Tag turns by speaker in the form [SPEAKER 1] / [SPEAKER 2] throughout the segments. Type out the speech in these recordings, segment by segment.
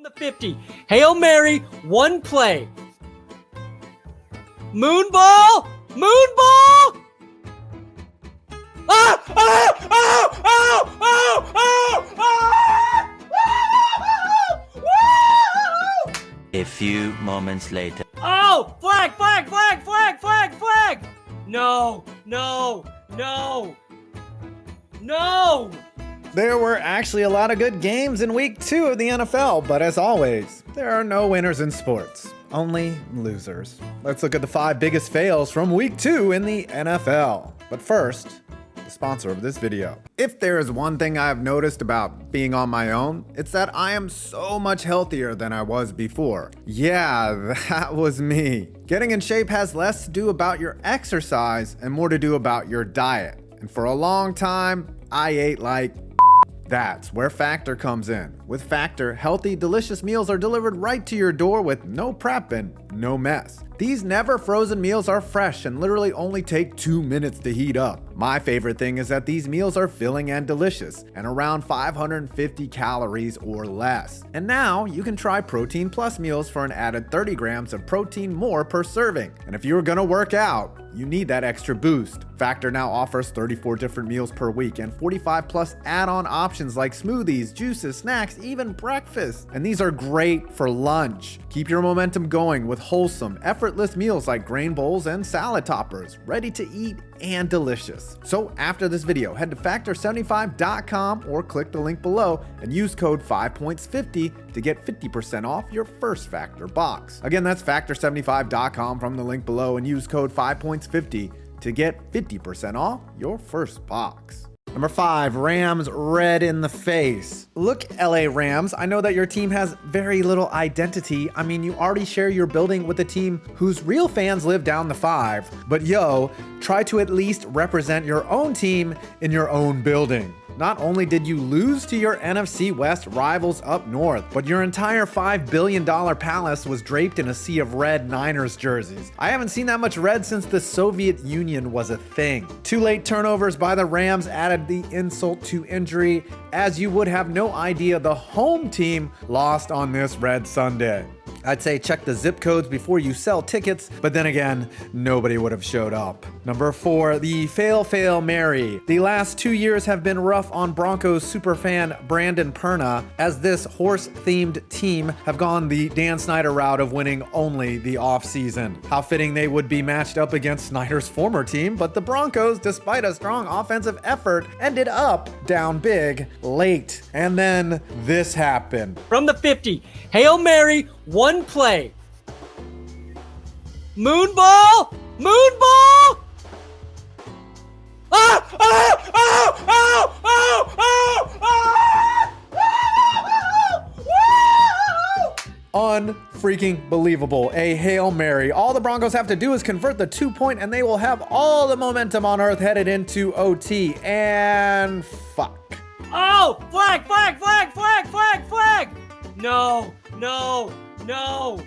[SPEAKER 1] the 50. Hail Mary, one play. Moonball! Moonball! Ah! Ah! Oh! Oh! Oh! Oh! Oh!
[SPEAKER 2] A few moments later.
[SPEAKER 1] Oh! Flag! Flag! Flag! Flag! Flag! Flag! No! No! No! No!
[SPEAKER 3] There were actually a lot of good games in week 2 of the NFL, but as always, there are no winners in sports, only losers. Let's look at the 5 biggest fails from week 2 in the NFL. But first, the sponsor of this video. If there is one thing I've noticed about being on my own, it's that I am so much healthier than I was before. Yeah, that was me. Getting in shape has less to do about your exercise and more to do about your diet. And for a long time, I ate like That's where Factor comes in. With Factor, healthy, delicious meals are delivered right to your door with no prep and no mess. These never frozen meals are fresh and literally only take 2 minutes to heat up. My favorite thing is that these meals are filling and delicious and around 550 calories or less. And now you can try Protein Plus meals for an added 30 grams of protein more per serving. And if you're gonna work out, you need that extra boost. Factor now offers 34 different meals per week and 45 plus add-on options like smoothies, juices, snacks, even breakfast. And these are great for lunch. Keep your momentum going with wholesome, effortless meals like grain bowls and salad toppers, ready to eat and delicious. So after this video, head to factor75.com or click the link below and use code 5points50 to get 50% off your first Factor box. Again, that's factor75.com from the link below and use code 5points50 to get 50% off your first box. Number 5, Rams red in the face. Look, LA Rams, I know that your team has very little identity. I mean, you already share your building with a team whose real fans live down the 5. But yo, try to at least represent your own team in your own building. Not only did you lose to your NFC West rivals up north, but your entire $5 billion palace was draped in a sea of red Niners jerseys. I haven't seen that much red since the Soviet Union was a thing. 2 late turnovers by the Rams added the insult to injury, as you would have no idea the home team lost on this red Sunday. I'd say check the zip codes before you sell tickets, but then again, nobody would have showed up. Number 4, the fail Mary. The last 2 years have been rough on Broncos superfan Brandon Perna, as this horse-themed team have gone the Dan Snyder route of winning only the offseason. How fitting they would be matched up against Snyder's former team, but the Broncos, despite a strong offensive effort, ended up down big late. And then this happened.
[SPEAKER 1] From the 50, Hail Mary, one play. Moonball! Moonball! Ah! Ah! Oh! Oh! Oh! Oh! Oh!
[SPEAKER 3] Unfreaking believable. A Hail Mary. All the Broncos have to do is convert the 2-point and they will have all the momentum on earth headed into OT. And fuck.
[SPEAKER 1] Oh! Flag! Flag! Flag! Flag! Flag! Flag! No! No! No!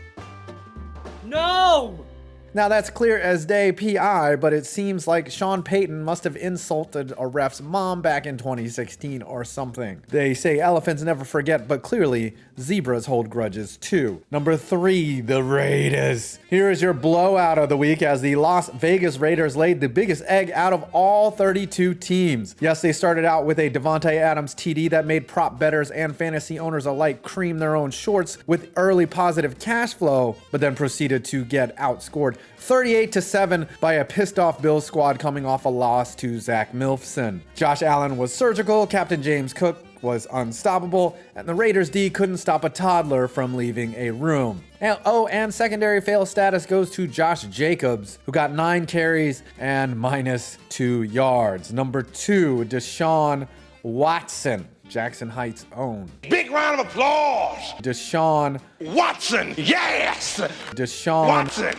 [SPEAKER 1] No!
[SPEAKER 3] Now that's clear as day PI, but it seems like Sean Payton must have insulted a ref's mom back in 2016 or something. They say elephants never forget, but clearly zebras hold grudges too. Number 3, the Raiders. Here is your blowout of the week as the Las Vegas Raiders laid the biggest egg out of all 32 teams. Yes, they started out with a Devontae Adams TD that made prop bettors and fantasy owners alike cream their own shorts with early positive cash flow, but then proceeded to get outscored 38-7 by a pissed off Bills squad coming off a loss to Zach Milfson. Josh Allen was surgical, Captain James Cook was unstoppable, and the Raiders D couldn't stop a toddler from leaving a room. And secondary fail status goes to Josh Jacobs, who got 9 carries and -2 yards. Number 2, Deshaun Watson, Jackson Heights' own.
[SPEAKER 4] Big round of applause.
[SPEAKER 3] Deshaun
[SPEAKER 4] Watson, yes.
[SPEAKER 3] Deshaun
[SPEAKER 4] Watson.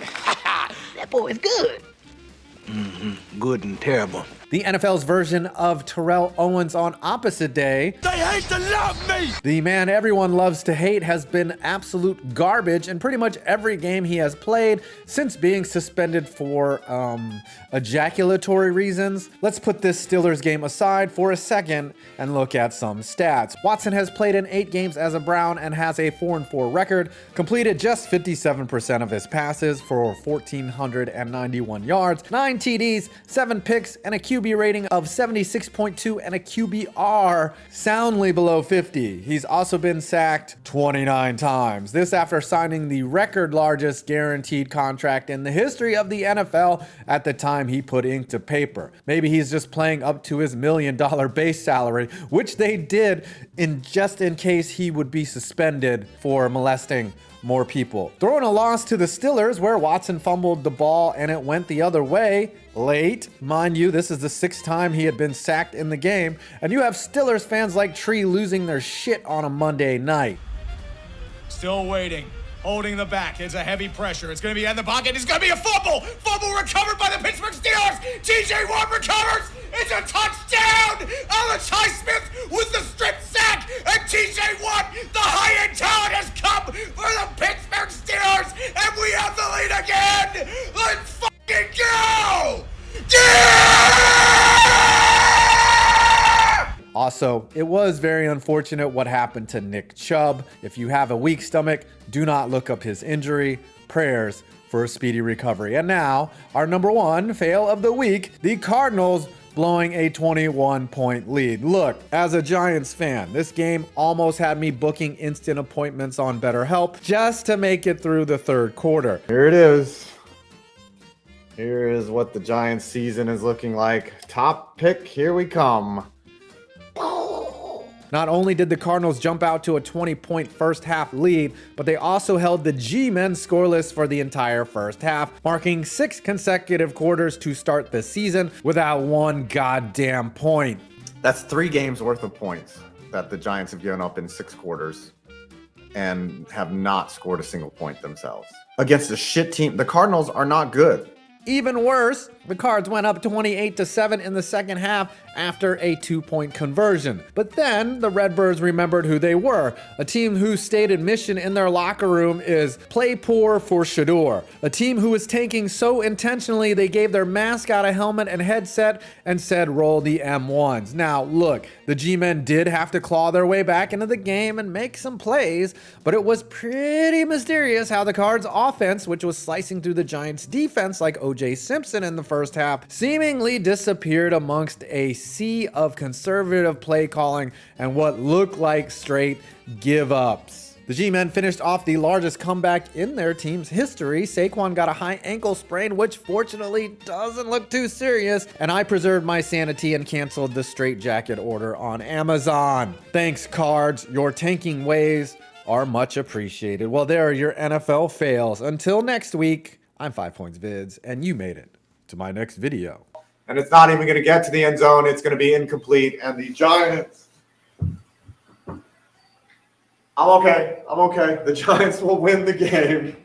[SPEAKER 5] That boy is good.
[SPEAKER 4] Good and terrible.
[SPEAKER 3] the NFL's version of Terrell Owens on opposite day.
[SPEAKER 4] They hate to love me!
[SPEAKER 3] The man everyone loves to hate has been absolute garbage in pretty much every game he has played since being suspended for ejaculatory reasons. Let's put this Steelers game aside for a second and look at some stats. Watson has played in 8 games as a Brown and has a 4-4 record, completed just 57% of his passes for 1,491 yards, 9 TDs, 7 picks, and a QB rating of 76.2 and a QBR soundly below 50. He's also been sacked 29 times. This after signing the record largest guaranteed contract in the history of the NFL at the time he put ink to paper. Maybe he's just playing up to his $1 million base salary, which they did just in case he would be suspended for molesting more people. Throwing a loss to the Steelers where Watson fumbled the ball and it went the other way late. Mind you, this is the 6th time he had been sacked in the game, and you have Steelers fans like Tree losing their shit on a Monday night.
[SPEAKER 5] Still waiting. Holding the back. It's a heavy pressure. It's going to be in the pocket. It's going to be a fumble. Fumble recovered by the Pittsburgh Steelers. TJ Watt recovers. It's a touchdown. Alex Highsmith with the strip sack. And TJ Watt, the high-end talent, has come for the Pittsburgh Steelers. And we have the lead again. Let's fucking go. Yeah!
[SPEAKER 3] Also, it was very unfortunate what happened to Nick Chubb. If you have a weak stomach, do not look up his injury. Prayers for a speedy recovery. And now, our number 1 fail of the week, the Cardinals blowing a 21-point lead. Look, as a Giants fan, this game almost had me booking instant appointments on BetterHelp just to make it through the 3rd quarter.
[SPEAKER 6] Here it is. Here is what the Giants season is looking like. Top pick, here we come.
[SPEAKER 3] Not only did the Cardinals jump out to a 20-point first half lead, but they also held the G-men scoreless for the entire first half, marking 6 consecutive quarters to start the season without one goddamn point.
[SPEAKER 6] That's 3 games worth of points that the Giants have given up in 6 quarters and have not scored a single point themselves. Against a shit team, the Cardinals are not good.
[SPEAKER 3] Even worse, the Cards went up 28-7 in the second half after a 2-point conversion. But then the Redbirds remembered who they were, a team whose stated mission in their locker room is play poor for Shador, a team who was tanking so intentionally they gave their mascot a helmet and headset and said roll the M1s. Now look, the G-men did have to claw their way back into the game and make some plays, but it was pretty mysterious how the Cards offense, which was slicing through the Giants defense like O.J. Simpson in the first half, seemingly disappeared amongst a sea of conservative play calling and what looked like straight give-ups. The G-men finished off the largest comeback in their team's history. Saquon got a high ankle sprain, which fortunately doesn't look too serious, and I preserved my sanity and canceled the straitjacket order on Amazon. Thanks, Cards. Your tanking ways are much appreciated. Well, there are your NFL fails. Until next week, I'm 5 Points Vids, and you made it to my next video.
[SPEAKER 6] And it's not even going to get to the end zone. It's going to be incomplete. And the Giants, I'm okay. The Giants will win the game.